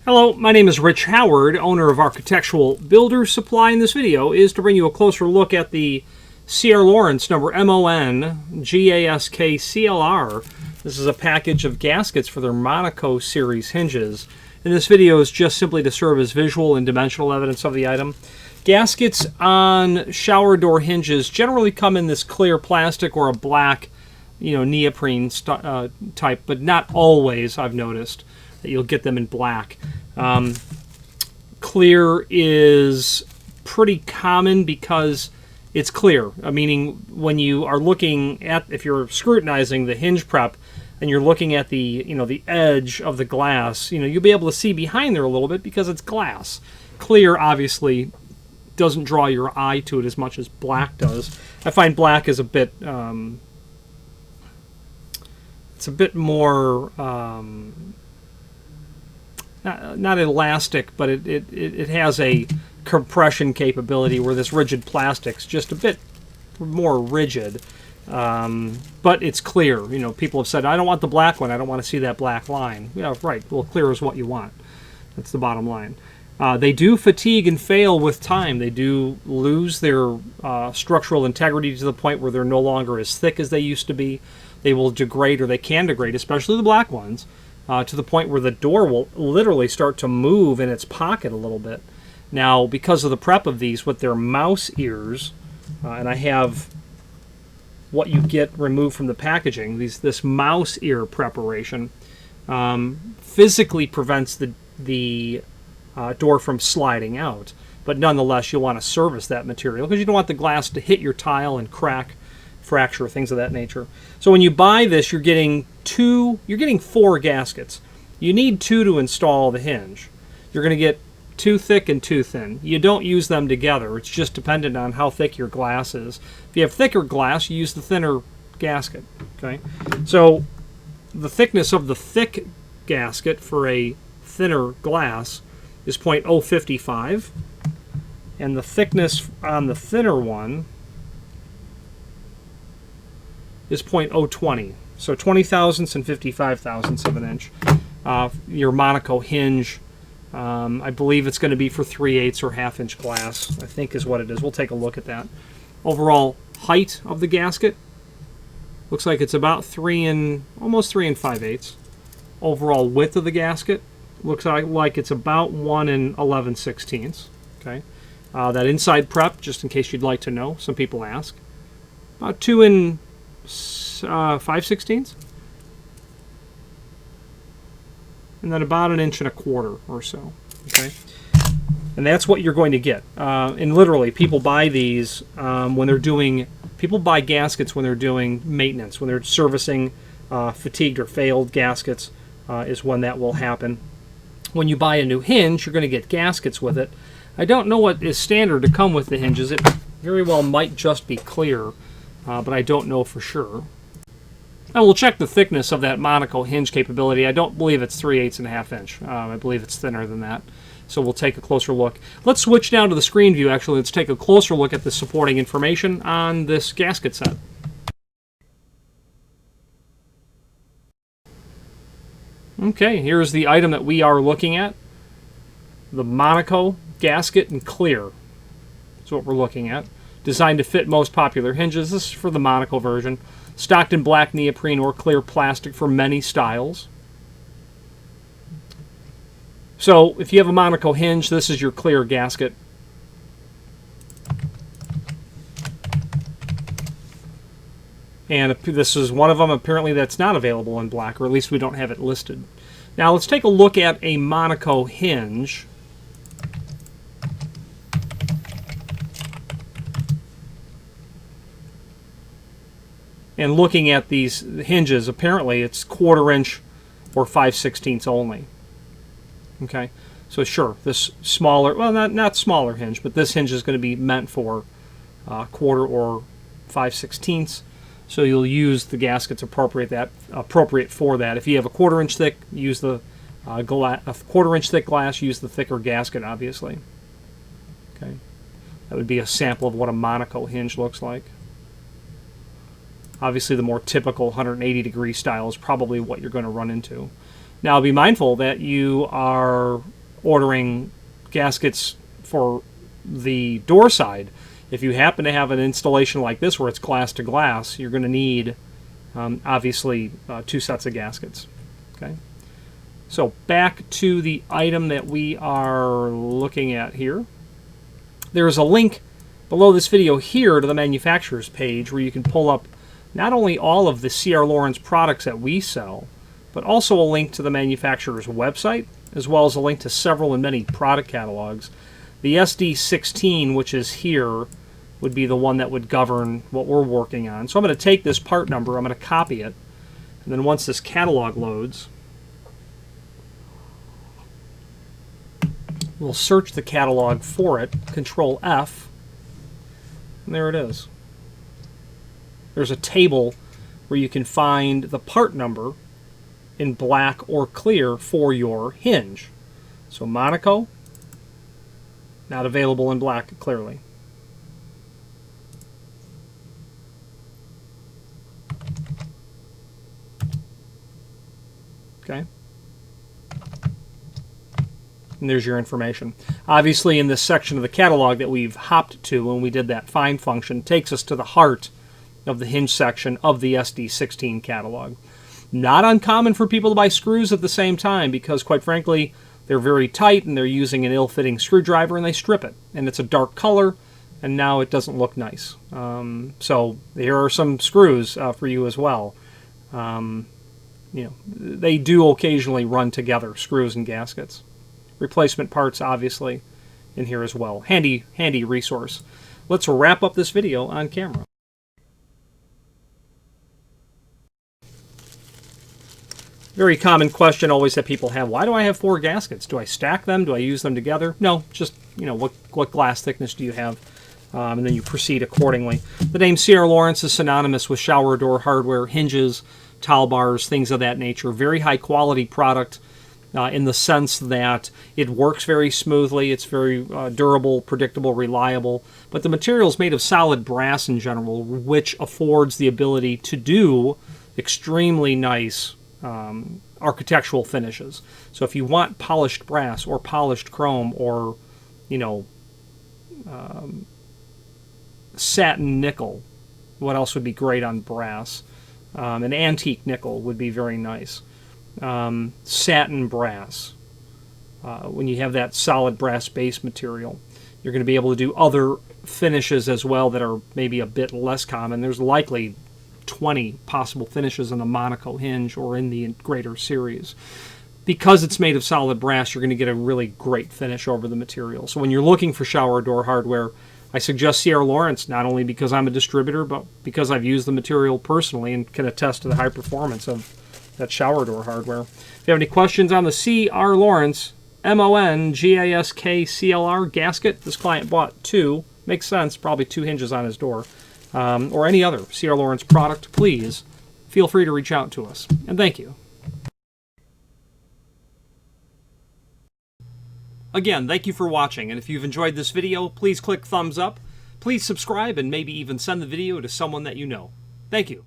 Hello, my name is Rich Howard, owner of Architectural Builder Supply, and this video is to bring you a closer look at the CRL number M0NGASKCLR. This is a package of gaskets for their Monaco series hinges, and this video is just simply to serve as visual and dimensional evidence of the item. Gaskets on shower door hinges generally come in this clear plastic or a black, neoprene type, but not always, I've noticed that you'll get them in black. Clear is pretty common because it's clear, meaning when you are looking at, if you're scrutinizing the hinge prep and you're looking at the, the edge of the glass, you'll be able to see behind there a little bit because it's glass. Clear obviously doesn't draw your eye to it as much as black does. I find black is a bit, it's a bit more, not elastic, but it has a compression capability where this rigid plastic's just a bit more rigid. But it's clear. People have said, I don't want the black one. I don't want to see that black line. Yeah, right. Well, clear is what you want. That's the bottom line. They do fatigue and fail with time. They do lose their structural integrity to the point where they're no longer as thick as they used to be. They will degrade, or they can degrade, especially the black ones, to the point where the door will literally start to move in its pocket a little bit. Now, because of the prep of these with their mouse ears, and I have what you get removed from the packaging, this mouse ear preparation physically prevents the door from sliding out. But nonetheless, you'll want to service that material because you don't want the glass to hit your tile and crack, fracture, things of that nature. So when you buy this, you're getting 4 gaskets. You need 2 to install the hinge. You're going to get 2 thick and 2 thin. You don't use them together. It's just dependent on how thick your glass is. If you have thicker glass, you use the thinner gasket. Okay, so the thickness of the thick gasket for a thinner glass is 0.055, and the thickness on the thinner one is 0.020. So 20 thousandths and 55 thousandths of an inch. Your Monaco hinge, I believe it's going to be for 3/8 or half-inch glass, I think is what it is. We'll take a look at that. Overall height of the gasket looks like it's about almost 3 5/8. Overall width of the gasket looks like it's about 1 11/16. Okay, that inside prep, just in case you'd like to know, some people ask, about 2 5/16, and then about 1 1/4 inches or so. Okay, and that's what you're going to get. And literally, people buy these when they're doing. People buy gaskets when they're doing maintenance, when they're servicing fatigued or failed gaskets, is when that will happen. When you buy a new hinge, you're going to get gaskets with it. I don't know what is standard to come with the hinges. It very well might just be clear, but I don't know for sure. And we'll check the thickness of that Monaco hinge capability. I don't believe it's 3/8 and a half inch. I believe it's thinner than that. So we'll take a closer look. Let's switch down to the screen view, actually. Let's take a closer look at the supporting information on this gasket set. Okay, here's the item that we are looking at. The Monaco gasket in clear. That's what we're looking at. Designed to fit most popular hinges. This is for the Monaco version. Stocked in black neoprene or clear plastic for many styles. So if you have a Monaco hinge, this is your clear gasket. And this is one of them apparently that's not available in black, or at least we don't have it listed. Now let's take a look at a Monaco hinge. And looking at these hinges, apparently it's 1/4 inch or 5/16 only. Okay, so sure, this smaller, well, not smaller hinge, but this hinge is going to be meant for 1/4 or 5/16. So you'll use the gaskets appropriate for that. If you have a 1/4 inch thick, use the a 1/4 inch thick glass. Use the thicker gasket, obviously. Okay, that would be a sample of what a Monaco hinge looks like. Obviously, the more typical 180-degree style is probably what you're going to run into. Now, be mindful that you are ordering gaskets for the door side, if you happen to have an installation like this where it's glass to glass, you're going to need obviously 2 sets of gaskets. Okay. So back to the item that we are looking at here. There's a link below this video here to the manufacturer's page where you can pull up not only all of the C.R. Laurens products that we sell, but also a link to the manufacturer's website, as well as a link to several and many product catalogs. The SD16, which is here, would be the one that would govern what we're working on. So I'm going to take this part number, I'm going to copy it, and then once this catalog loads, we'll search the catalog for it, Control F, and there it is. There's a table where you can find the part number in black or clear for your hinge. So Monaco, not available in black clearly. Okay. And there's your information. Obviously, in this section of the catalog that we've hopped to when we did that find function, takes us to the heart of the hinge section of the SD16 catalog. Not uncommon for people to buy screws at the same time because, quite frankly, they're very tight and they're using an ill-fitting screwdriver and they strip it. And it's a dark color and now it doesn't look nice. So here are some screws for you as well. They do occasionally run together, screws and gaskets. Replacement parts, obviously, in here as well. Handy resource. Let's wrap up this video on camera. Very common question always that people have. Why do I have 4 gaskets? Do I stack them? Do I use them together? No, just, what glass thickness do you have? And then you proceed accordingly. The name C.R. Laurens is synonymous with shower door hardware, hinges, towel bars, things of that nature. Very high quality product in the sense that it works very smoothly. It's very durable, predictable, reliable. But the material is made of solid brass in general, which affords the ability to do extremely nice architectural finishes. So if you want polished brass or polished chrome or, satin nickel, what else would be great on brass? An antique nickel would be very nice. Satin brass. When you have that solid brass base material, you're going to be able to do other finishes as well that are maybe a bit less common. There's likely 20 possible finishes in the Monaco hinge or in the greater series. Because it's made of solid brass, you're going to get a really great finish over the material. So when you're looking for shower door hardware, I suggest C.R. Laurens, not only because I'm a distributor, but because I've used the material personally and can attest to the high performance of that shower door hardware. If you have any questions on the C.R. Laurens M0NGASKCLR gasket, this client bought 2. Makes sense, probably 2 hinges on his door. Or any other C.R. Laurens product, please feel free to reach out to us. And thank you. Again, thank you for watching, and if you've enjoyed this video, please click thumbs up, please subscribe, and maybe even send the video to someone that you know. Thank you.